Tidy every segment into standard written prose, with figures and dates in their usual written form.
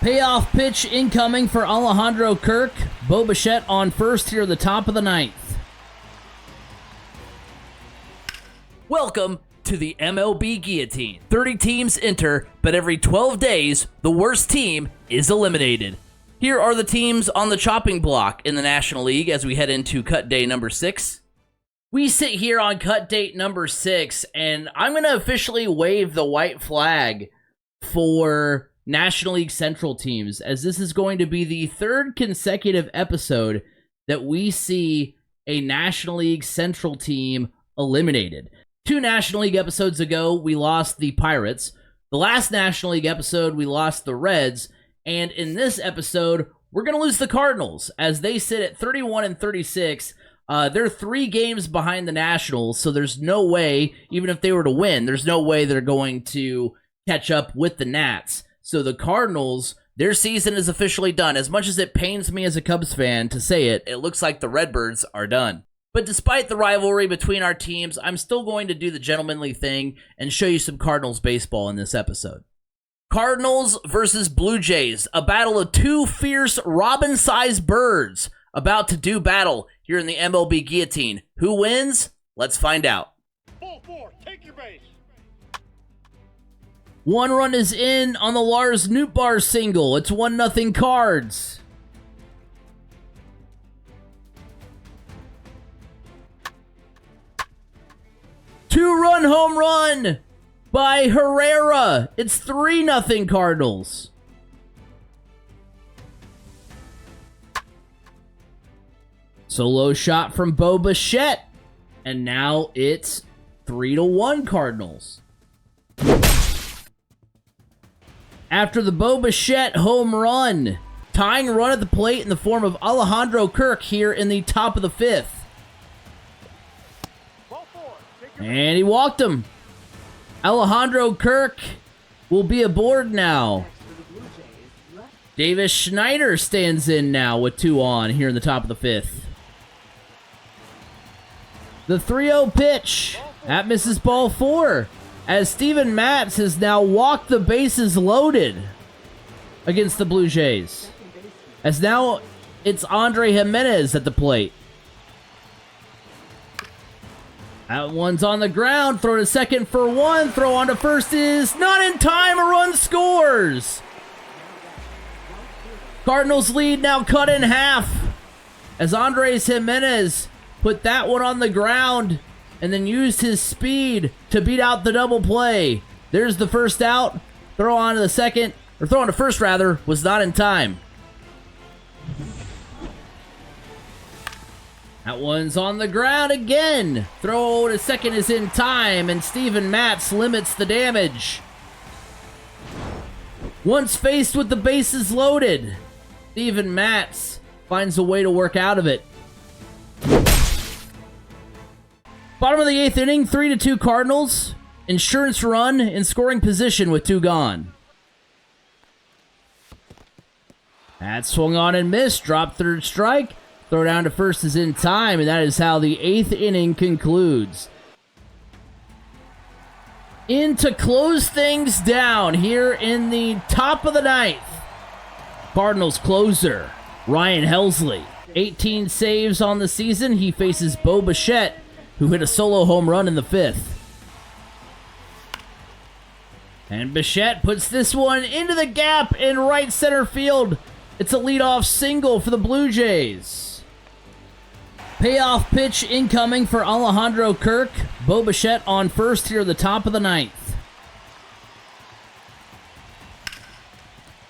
Payoff pitch incoming for Alejandro Kirk. Bo Bichette on first here at the top of the ninth. Welcome to the MLB Guillotine. 30 teams enter, but every 12 days, the worst team is eliminated. Here are the teams on the chopping block in the National League as we head into cut day number 6. We sit here on cut date number 6, and I'm going to officially wave the white flag for National League Central teams, as this is going to be the third consecutive episode that we see a National League Central team eliminated. 2 National League episodes ago, we lost the Pirates. The last National League episode, we lost the Reds. And in this episode, we're going to lose the Cardinals, as they sit at 31-36. They're 3 games behind the Nationals, so there's no way, even if they were to win, there's no way they're going to catch up with the Nats. So the Cardinals, their season is officially done. As much as it pains me as a Cubs fan to say it, it looks like the Redbirds are done. But despite the rivalry between our teams, I'm still going to do the gentlemanly thing and show you some Cardinals baseball in this episode. Cardinals versus Blue Jays, a battle of 2 fierce robin-sized birds about to do battle here in the MLB Guillotine. Who wins? Let's find out. Ball 4, take your base. 1 run is in on the Lars Nootbaar single. It's 1-0 Cards. Two-run home run by Herrera. It's 3-0 Cardinals. Solo shot from Bo Bichette. And now it's 3-1 Cardinals. After the Bo Bichette home run, tying run at the plate in the form of Alejandro Kirk here in the top of the 5th. And he walked him. Alejandro Kirk will be aboard now. Davis Schneider stands in now with 2 on here in the top of the 5th. The 3-0 pitch. That misses ball 4. As Steven Matz has now walked the bases loaded against the Blue Jays. As now it's Andre Jimenez at the plate. That one's on the ground. Throw to second for 1. Throw on to first is not in time. A run scores. Cardinals lead now cut in half. As Andres Jimenez put that one on the ground and then used his speed to beat out the double play. There's the first out. Throw on to the second, or throw on to first rather, was not in time. That one's on the ground again. Throw to second is in time, and Steven Matz limits the damage. Once faced with the bases loaded, Steven Matz finds a way to work out of it. Bottom of the 8th inning, 3-2 Cardinals. Insurance run in scoring position with 2 gone. That swung on and missed. Drop third strike. Throw down to first is in time, and that is how the 8th inning concludes. In to close things down here in the top of the 9th. Cardinals closer, Ryan Helsley. 18 saves on the season. He faces Bo Bichette, who hit a solo home run in the 5th. And Bichette puts this one into the gap in right center field. It's a leadoff single for the Blue Jays. Payoff pitch incoming for Alejandro Kirk. Bo Bichette on first here at the top of the 9th.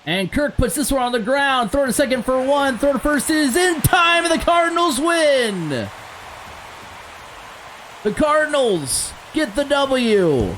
And Kirk puts this one on the ground. Throw to second for 1. Throw to first is in time, and the Cardinals win. The Cardinals get the W.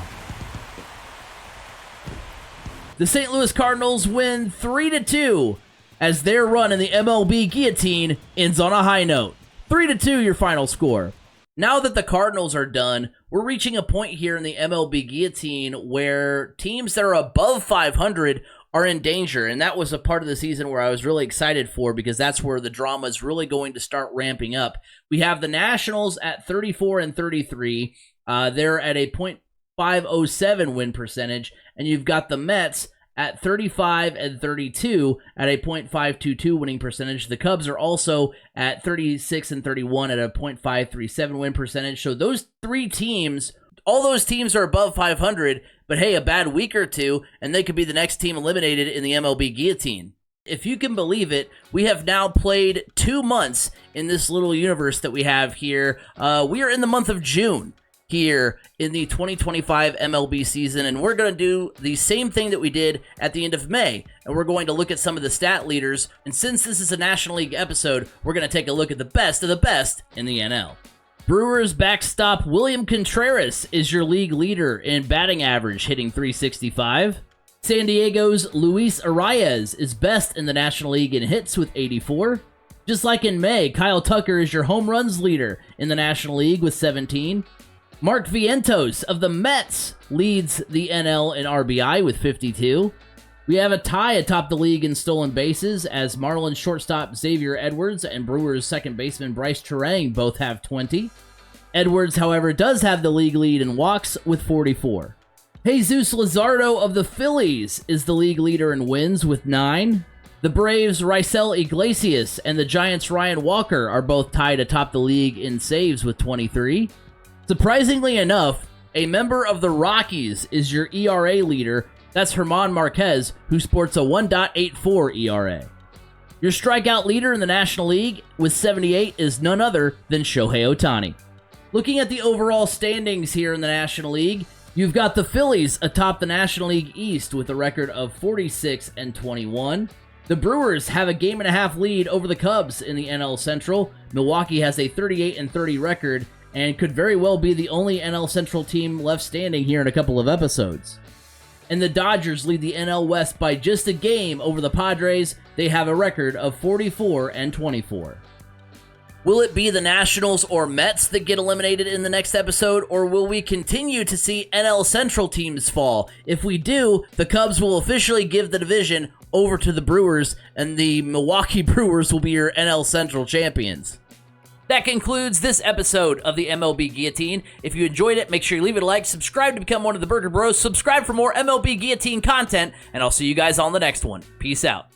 The St. Louis Cardinals win 3-2 as their run in the MLB Guillotine ends on a high note. 3-2 your final score. Now that the Cardinals are done, we're reaching a point here in the MLB Guillotine where teams that are above 500 are in danger, and that was a part of the season where I was really excited for because that's where the drama is really going to start ramping up. We have the Nationals at 34-33. They're at a .507 win percentage, and you've got the Mets at 35 and 32 at a .522 winning percentage. The Cubs are also at 36 and 31 at a .537 win percentage. So those three teams, all those teams are above 500, but hey, a bad week or two, and they could be the next team eliminated in the MLB Guillotine. If you can believe it, we have now played 2 months in this little universe that we have here. We are in the month of June here in the 2025 MLB season, and we're going to do the same thing that we did at the end of May, and we're going to look at some of the stat leaders, and since this is a National League episode, we're going to take a look at the best of the best in the NL. Brewers backstop William Contreras is your league leader in batting average, hitting .365. San Diego's Luis Arias is best in the National League in hits with 84. Just like in May, Kyle Tucker is your home runs leader in the National League with 17. Mark Vientos of the Mets leads the NL in RBI with 52. We have a tie atop the league in stolen bases as Marlins shortstop Xavier Edwards and Brewers second baseman Bryce Terang both have 20. Edwards, however, does have the league lead in walks with 44. Jesus Luzardo of the Phillies is the league leader in wins with 9. The Braves' Raisel Iglesias and the Giants' Ryan Walker are both tied atop the league in saves with 23. Surprisingly enough, a member of the Rockies is your ERA leader. That's Herman Marquez, who sports a 1.84 ERA. Your strikeout leader in the National League with 78 is none other than Shohei Ohtani. Looking at the overall standings here in the National League, you've got the Phillies atop the National League East with a record of 46 and 21. The Brewers have a game-and-a-half lead over the Cubs in the NL Central. Milwaukee has a 38 and 30 record and could very well be the only NL Central team left standing here in a couple of episodes. And the Dodgers lead the NL West by just a game over the Padres. They have a record of 44 and 24. Will it be the Nationals or Mets that get eliminated in the next episode, or will we continue to see NL Central teams fall? If we do, the Cubs will officially give the division over to the Brewers, and the Milwaukee Brewers will be your NL Central champions. That concludes this episode of the MLB Guillotine. If you enjoyed it, make sure you leave it a like, subscribe to become one of the Burger Bros, subscribe for more MLB Guillotine content, and I'll see you guys on the next one. Peace out.